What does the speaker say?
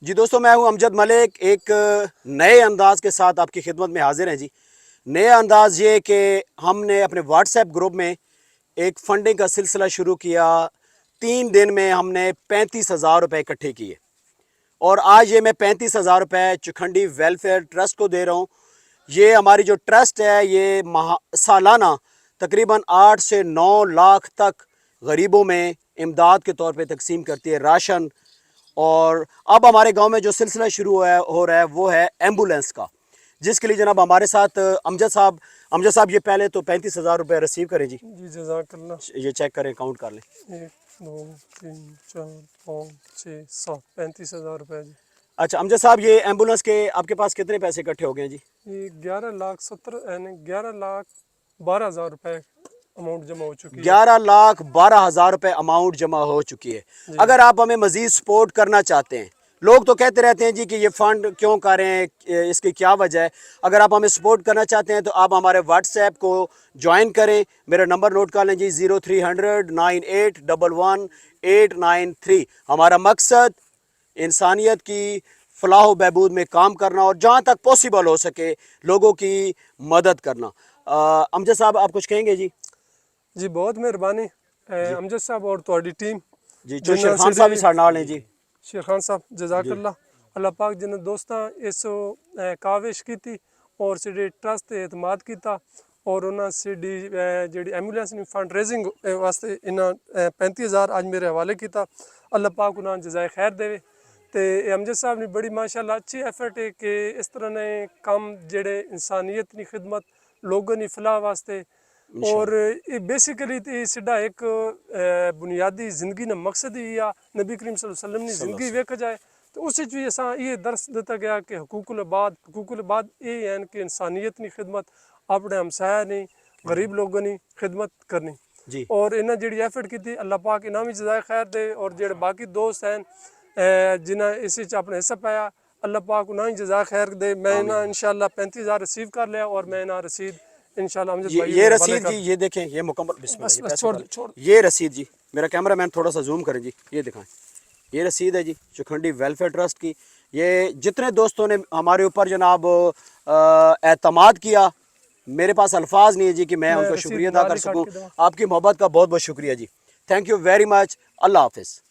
जी दोस्तों, मैं हूं अमजद मलिक। एक नए अंदाज के साथ आपकी खिदमत में हाजिर हैं जी। नया अंदाज ये कि हमने अपने व्हाट्सएप ग्रुप में एक फंडिंग का सिलसिला शुरू किया। 3 दिन में हमने 35,000 रुपये इकट्ठे किए और आज ये मैं 35,000 रुपये चुखंडी वेलफेयर ट्रस्ट को दे रहा हूँ। ये हमारी जो ट्रस्ट है ये सालाना तकरीबन 8 से 9 लाख तक गरीबों में इमदाद के तौर पे तकसीम करती है, राशन। और अब हमारे गांव में जो सिलसिला शुरू हो रहा है वो है एम्बुलेंस का, जिसके लिए जनाब हमारे साथ अमजद साहब ये पहले तो 35,000 रुपये रिसीव करें जी। जी जज़ाकल्लाह। ये चेक करें, काउंट कर लें। 1 2 3 4 5 6 7 35,000 रुपये जी। अच्छा अमजद साहब, ये एम्बुलेंस के आपके पास कितने पैसे इकट्ठे हो गए जी? ये 11,12,000 रुपये अमाउंट जमा हो चुकी है। 11,12,000 रुपये अमाउंट जमा हो चुकी है। अगर आप हमें मज़ीद सपोर्ट करना चाहते हैं, लोग तो कहते रहते हैं जी कि ये फ़ंड क्यों कर रहे हैं, इसकी क्या वजह है। अगर आप हमें सपोर्ट करना चाहते हैं तो आप हमारे व्हाट्सएप को ज्वाइन करें। मेरा नंबर नोट कर लें जी, 0300 9811 893। हमारा मकसद इंसानियत की फलाह बहबूद में काम करना और जहाँ तक पॉसिबल हो सके लोगों की मदद करना। अमजद साहब, आप कुछ कहेंगे जी? जी बहुत मेहरबानी अमजद साहब और ਤੁਹਾਡੀ टीम जी। जो शेर खान साहब भी साढ़े नाल हैं जी। शेर खान साहब जज़ाकल्लाह। अल्लाह पाक जिन्हें दोस्तां इस काविश की और साडे ट्रस्ट ते एतमाद किया और उन्हें साडी जी एम्बूलेंस फंड रेजिंग वास्ते इन्हें 35,000 आज मेरे हवाले किया। अल्लाह पाक उन्हें जज़ाए खैर देवे। तो अमजद साहब ने बड़ी माशाअल्लाह अच्छी एफर्ट है कि इस तरह ने काम जेड़े इंसानियत की खिदमत लोगों की फलाह वास्ते और ये बेसिकली तो सीधा एक बुनियादी ज़िंदगी का मकसद ही आ नबी करीम सल्लल्लाहु अलैहि वसल्लम की ज़िंदगी वेख जाए तो उस भी असा ये दर्स दिता गया कि हकूकुल इबाद ये है कि इंसानियत की खिदमत अपने हमसाया ने गरीब लोगों की खिदमत करनी जी। और इन्हें जी एफर्ट की अल्लाह पाक इन्हें भी जज़ाए खैर दे और जो बाकी दोस्त हैं जिन्हें इस अपना हिस्सा पाया अल्लाह पाक उन्हें जज़ाए खैर दे। मैं इन्हें इंशाअल्लाह 35,000 रिसीव कर लिया और मैं इन्हें रसीद इंशाअल्लाह ये रसीद जी, ये देखें, ये मुकम्मल बिस्मिल्लाह, छोड़ ये रसीद जी। मेरा कैमरा मैन थोड़ा सा जूम करें जी, ये दिखाएं। ये रसीद है जी चुखंडी वेलफेयर ट्रस्ट की। ये जितने दोस्तों ने हमारे ऊपर जनाब एतमाद किया, मेरे पास अल्फाज नहीं है जी कि मैं उनका शुक्रिया अदा कर सकूं। आपकी मोहब्बत का बहुत बहुत शुक्रिया जी। Thank you very much. अल्लाह हाफिज़।